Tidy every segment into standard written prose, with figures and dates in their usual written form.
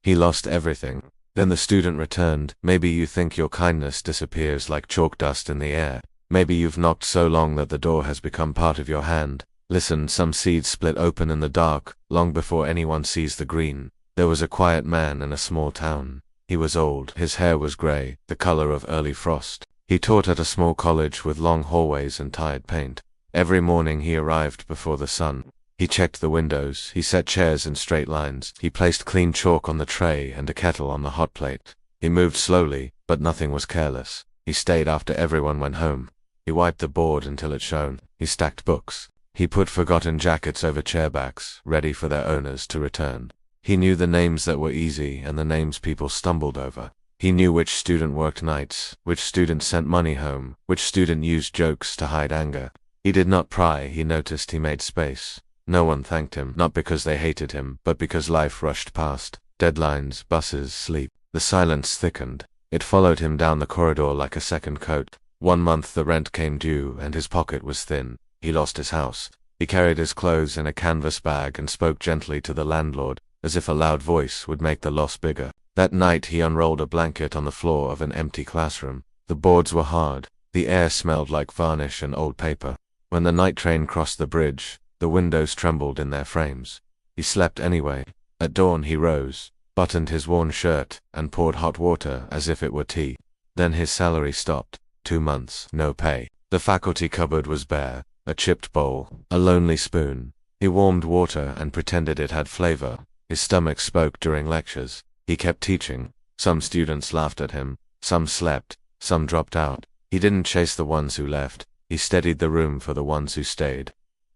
He lost everything. Then the student returned. Maybe you think your kindness disappears like chalk dust in the air. Maybe you've knocked so long that the door has become part of your hand. Listen, some seeds split open in the dark, long before anyone sees the green. There was a quiet man in a small town. He was old. His hair was gray, the color of early frost. He taught at a small college with long hallways and tired paint. Every morning he arrived before the sun. He checked the windows, he set chairs in straight lines, he placed clean chalk on the tray and a kettle on the hot plate. He moved slowly, but nothing was careless. He stayed after everyone went home. He wiped the board until it shone. He stacked books. He put forgotten jackets over chairbacks, ready for their owners to return. He knew the names that were easy and the names people stumbled over. He knew which student worked nights, which student sent money home, which student used jokes to hide anger. He did not pry, he noticed he made space. No one thanked him, not because they hated him, but because life rushed past. Deadlines, buses, sleep. The silence thickened. It followed him down the corridor like a second coat. 1 month the rent came due, and his pocket was thin. He lost his house. He carried his clothes in a canvas bag and spoke gently to the landlord, as if a loud voice would make the loss bigger. That night he unrolled a blanket on the floor of an empty classroom. The boards were hard. The air smelled like varnish and old paper. When the night train crossed the bridge, the windows trembled in their frames. He slept anyway. At dawn he rose, buttoned his worn shirt, and poured hot water as if it were tea. Then his salary stopped. 2 months, no pay. The faculty cupboard was bare, a chipped bowl, a lonely spoon. He warmed water and pretended it had flavor. His stomach spoke during lectures. He kept teaching. Some students laughed at him, some slept, some dropped out. He didn't chase the ones who left. He steadied the room for the ones who stayed.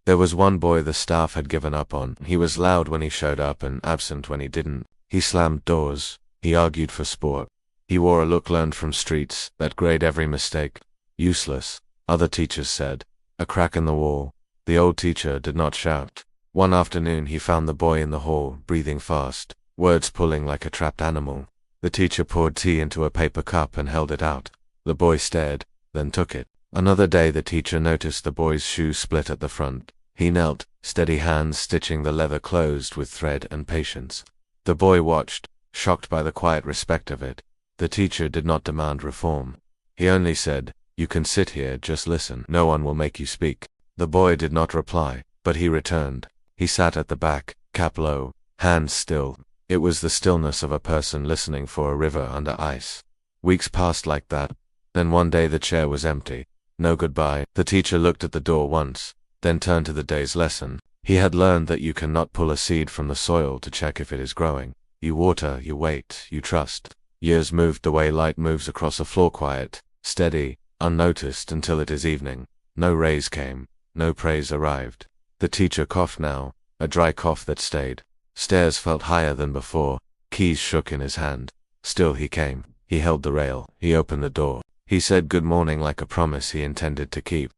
There was one boy the staff had given up on. He was loud when he showed up and absent when he didn't. He slammed doors. He argued for sport. He wore a look learned from streets that grayed every mistake. Useless, other teachers said. A crack in the wall. The old teacher did not shout. One afternoon he found the boy in the hall, breathing fast, words pulling like a trapped animal. The teacher poured tea into a paper cup and held it out. The boy stared, then took it. Another day the teacher noticed the boy's shoe split at the front. He knelt, steady hands stitching the leather closed with thread and patience. The boy watched, shocked by the quiet respect of it. The teacher did not demand reform. He only said, "You can sit here, just listen. No one will make you speak." The boy did not reply, but he returned. He sat at the back, cap low, hands still. It was the stillness of a person listening for a river under ice. Weeks passed like that. Then one day the chair was empty. No goodbye. The teacher looked at the door once, then turned to the day's lesson. He had learned that you cannot pull a seed from the soil to check if it is growing. You water, you wait, you trust. Years moved the way light moves across a floor, quiet, steady, unnoticed until it is evening. No raise came, no praise arrived. The teacher coughed now, a dry cough that stayed. Stairs felt higher than before. Keys shook in his hand. Still he came. He held the rail. He opened the door. He said good morning like a promise he intended to keep.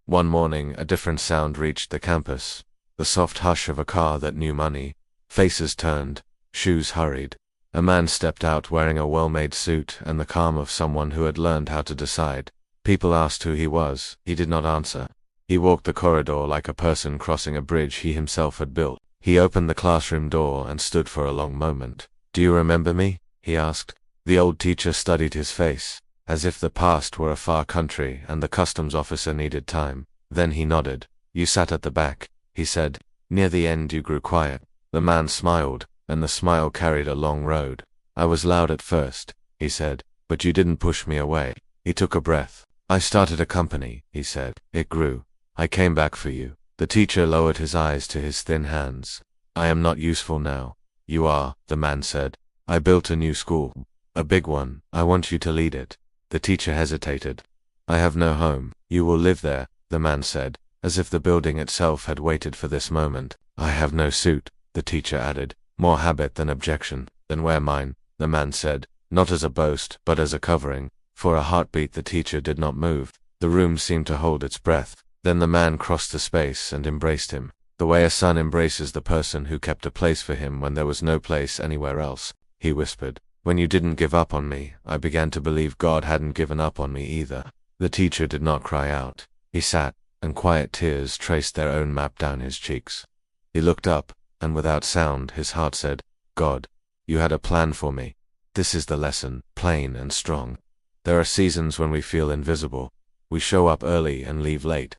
One morning, a different sound reached the campus. The soft hush of a car that knew money. Faces turned. Shoes hurried. A man stepped out wearing a well-made suit and the calm of someone who had learned how to decide. People asked who he was. He did not answer. He walked the corridor like a person crossing a bridge he himself had built. He opened the classroom door and stood for a long moment. "Do you remember me?" he asked. The old teacher studied his face, as if the past were a far country and the customs officer needed time. Then he nodded. "You sat at the back," he said. "Near the end you grew quiet." The man smiled, and the smile carried a long road. "I was loud at first," he said, "but you didn't push me away." He took a breath. "I started a company," he said. "It grew. I came back for you." The teacher lowered his eyes to his thin hands. "I am not useful now." "You are," the man said. "I built a new school. A big one. I want you to lead it." The teacher hesitated. "I have no home." "You will live there," the man said, as if the building itself had waited for this moment. "I have no suit," the teacher added, more habit than objection. "Then wear mine," the man said, not as a boast, but as a covering. For a heartbeat the teacher did not move. The room seemed to hold its breath. Then the man crossed the space and embraced him, the way a son embraces the person who kept a place for him when there was no place anywhere else. He whispered, "When you didn't give up on me, I began to believe God hadn't given up on me either." The teacher did not cry out. He sat, and quiet tears traced their own map down his cheeks. He looked up, and without sound his heart said, "God." You had a plan for me. This is the lesson, plain and strong. There are seasons when we feel invisible. We show up early and leave late.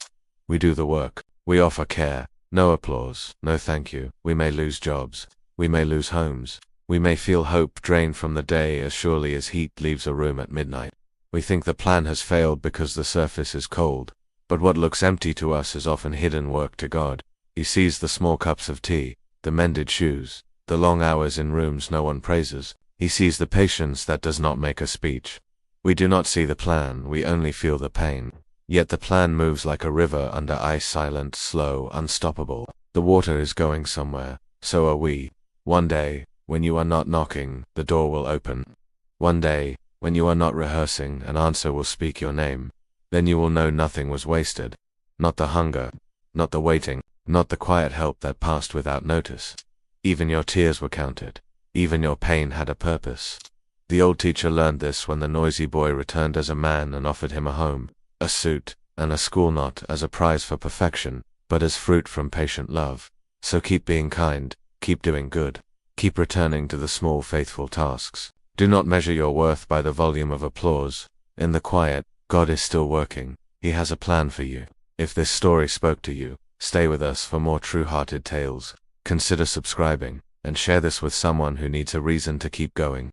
We do the work. We offer care. No applause, no thank you. We may lose jobs. We may lose homes. We may feel hope drained from the day as surely as heat leaves a room at midnight. We think the plan has failed because the surface is cold. But what looks empty to us is often hidden work to God. He sees the small cups of tea, the mended shoes, the long hours in rooms no one praises. He sees the patience that does not make a speech. We do not see the plan, we only feel the pain. Yet the plan moves like a river under ice, silent, slow, unstoppable. The water is going somewhere, so are we. One day, when you are not knocking, the door will open. One day, when you are not rehearsing, an answer will speak your name. Then you will know nothing was wasted. Not the hunger, not the waiting, not the quiet help that passed without notice. Even your tears were counted. Even your pain had a purpose. The old teacher learned this when the noisy boy returned as a man and offered him a home, a suit, and a school, not as a prize for perfection, but as fruit from patient love. So keep being kind, keep doing good, keep returning to the small faithful tasks. Do not measure your worth by the volume of applause. In the quiet, God is still working. He has a plan for you. If this story spoke to you, stay with us for more true-hearted tales. Consider subscribing, and share this with someone who needs a reason to keep going.